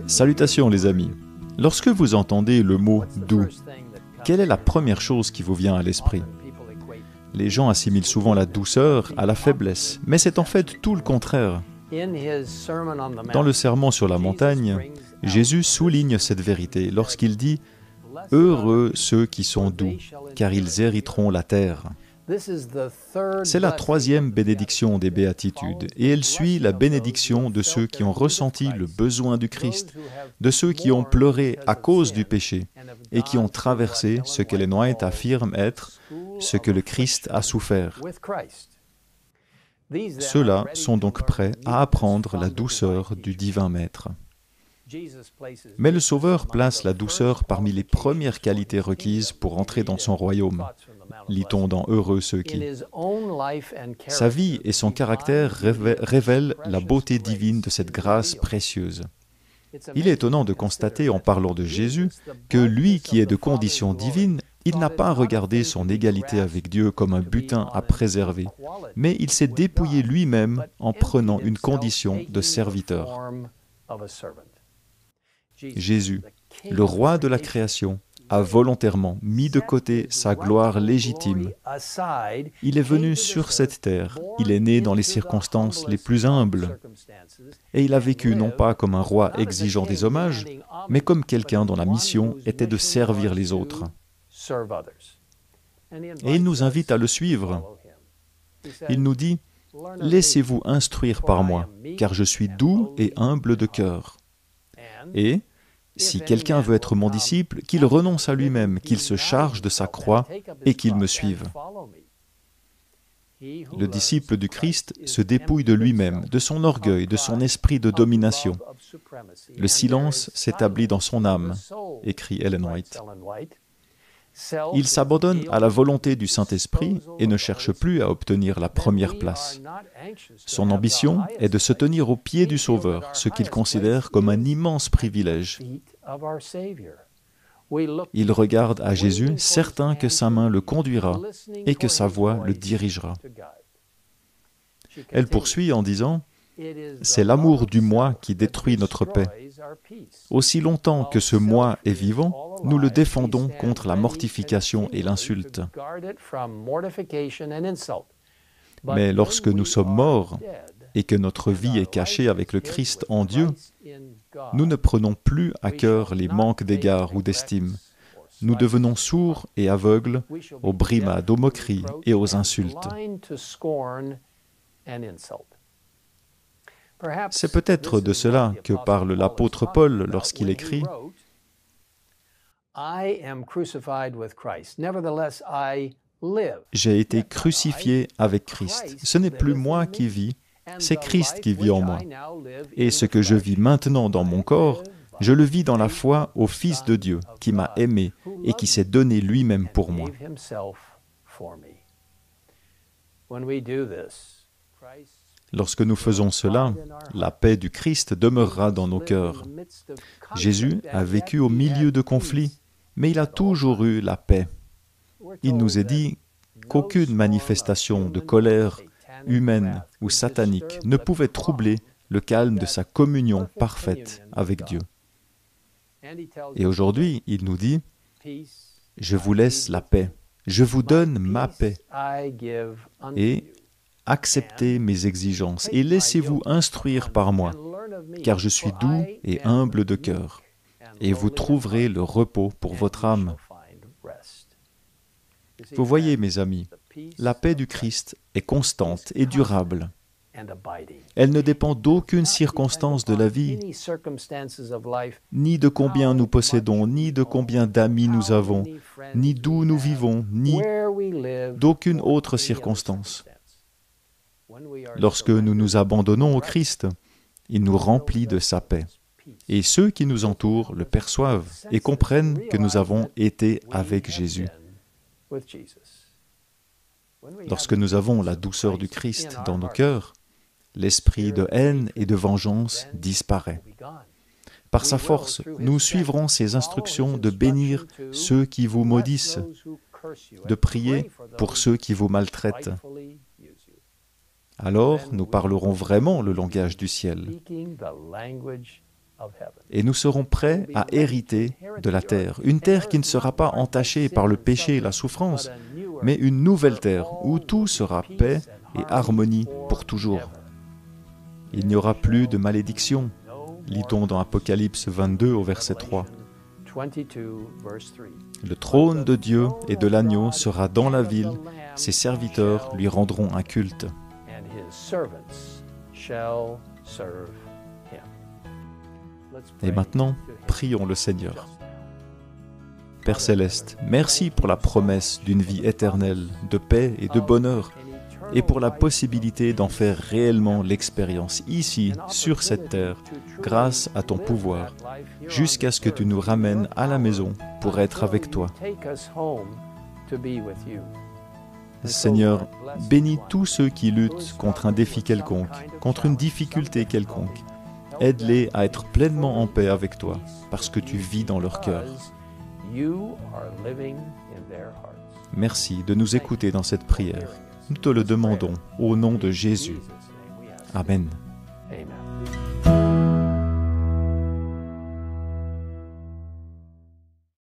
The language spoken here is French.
Salutations les amis. Lorsque vous entendez le mot « doux », quelle est la première chose qui vous vient à l'esprit? Les gens assimilent souvent la douceur à la faiblesse, mais c'est en fait tout le contraire. Dans le Sermon sur la montagne, Jésus souligne cette vérité lorsqu'il dit « Heureux ceux qui sont doux, car ils hériteront la terre ». C'est la troisième bénédiction des béatitudes, et elle suit la bénédiction de ceux qui ont ressenti le besoin du Christ, de ceux qui ont pleuré à cause du péché, et qui ont traversé ce qu'Ellen White affirme être ce que le Christ a souffert. Ceux-là sont donc prêts à apprendre la douceur du divin Maître. Mais le Sauveur place la douceur parmi les premières qualités requises pour entrer dans son royaume. Lit-on dans Heureux ceux qui. Sa vie et son caractère révèlent la beauté divine de cette grâce précieuse. Il est étonnant de constater en parlant de Jésus que lui qui est de condition divine, il n'a pas regardé son égalité avec Dieu comme un butin à préserver, mais il s'est dépouillé lui-même en prenant une condition de serviteur. Jésus, le roi de la création, a volontairement mis de côté sa gloire légitime. Il est venu sur cette terre, il est né dans les circonstances les plus humbles, et il a vécu non pas comme un roi exigeant des hommages, mais comme quelqu'un dont la mission était de servir les autres. Et il nous invite à le suivre. Il nous dit « Laissez-vous instruire par moi, car je suis doux et humble de cœur. » Et si quelqu'un veut être mon disciple, qu'il renonce à lui-même, qu'il se charge de sa croix et qu'il me suive. Le disciple du Christ se dépouille de lui-même, de son orgueil, de son esprit de domination. Le silence s'établit dans son âme, écrit Ellen White. Il s'abandonne à la volonté du Saint-Esprit et ne cherche plus à obtenir la première place. Son ambition est de se tenir aux pieds du Sauveur, ce qu'il considère comme un immense privilège. Il regarde à Jésus, certain que sa main le conduira et que sa voix le dirigera. Elle poursuit en disant « C'est l'amour du moi qui détruit notre paix. Aussi longtemps que ce moi est vivant, nous le défendons contre la mortification et l'insulte. Mais lorsque nous sommes morts et que notre vie est cachée avec le Christ en Dieu, nous ne prenons plus à cœur les manques d'égard ou d'estime. Nous devenons sourds et aveugles aux brimades, aux moqueries et aux insultes. C'est peut-être de cela que parle l'apôtre Paul lorsqu'il écrit « J'ai été crucifié avec Christ. Ce n'est plus moi qui vis, c'est Christ qui vit en moi. Et ce que je vis maintenant dans mon corps, je le vis dans la foi au Fils de Dieu, qui m'a aimé et qui s'est donné lui-même pour moi. » Lorsque nous faisons cela, la paix du Christ demeurera dans nos cœurs. Jésus a vécu au milieu de conflits, mais il a toujours eu la paix. Il nous est dit qu'aucune manifestation de colère humaine ou satanique ne pouvait troubler le calme de sa communion parfaite avec Dieu. Et aujourd'hui, il nous dit « Je vous laisse la paix, je vous donne ma paix. » Et acceptez mes exigences et laissez-vous instruire par moi, car je suis doux et humble de cœur, et vous trouverez le repos pour votre âme. Vous voyez, mes amis, la paix du Christ est constante et durable. Elle ne dépend d'aucune circonstance de la vie, ni de combien nous possédons, ni de combien d'amis nous avons, ni d'où nous vivons, ni d'aucune autre circonstance. Lorsque nous nous abandonnons au Christ, il nous remplit de sa paix. Et ceux qui nous entourent le perçoivent et comprennent que nous avons été avec Jésus. Lorsque nous avons la douceur du Christ dans nos cœurs, l'esprit de haine et de vengeance disparaît. Par sa force, nous suivrons ses instructions de bénir ceux qui vous maudissent, de prier pour ceux qui vous maltraitent. Alors, nous parlerons vraiment le langage du ciel. et nous serons prêts à hériter de la terre. Une terre qui ne sera pas entachée par le péché et la souffrance, mais une nouvelle terre où tout sera paix et harmonie pour toujours. Il n'y aura plus de malédiction, lit-on dans Apocalypse 22 au verset 3. Le trône de Dieu et de l'agneau sera dans la ville, ses serviteurs lui rendront un culte. Et maintenant, prions le Seigneur. Père Céleste, merci pour la promesse d'une vie éternelle, de paix et de bonheur, et pour la possibilité d'en faire réellement l'expérience ici, sur cette terre, grâce à ton pouvoir, jusqu'à ce que tu nous ramènes à la maison pour être avec toi. Seigneur, bénis tous ceux qui luttent contre un défi quelconque, contre une difficulté quelconque. Aide-les à être pleinement en paix avec toi, parce que tu vis dans leur cœur. Merci de nous écouter dans cette prière. Nous te le demandons au nom de Jésus. Amen.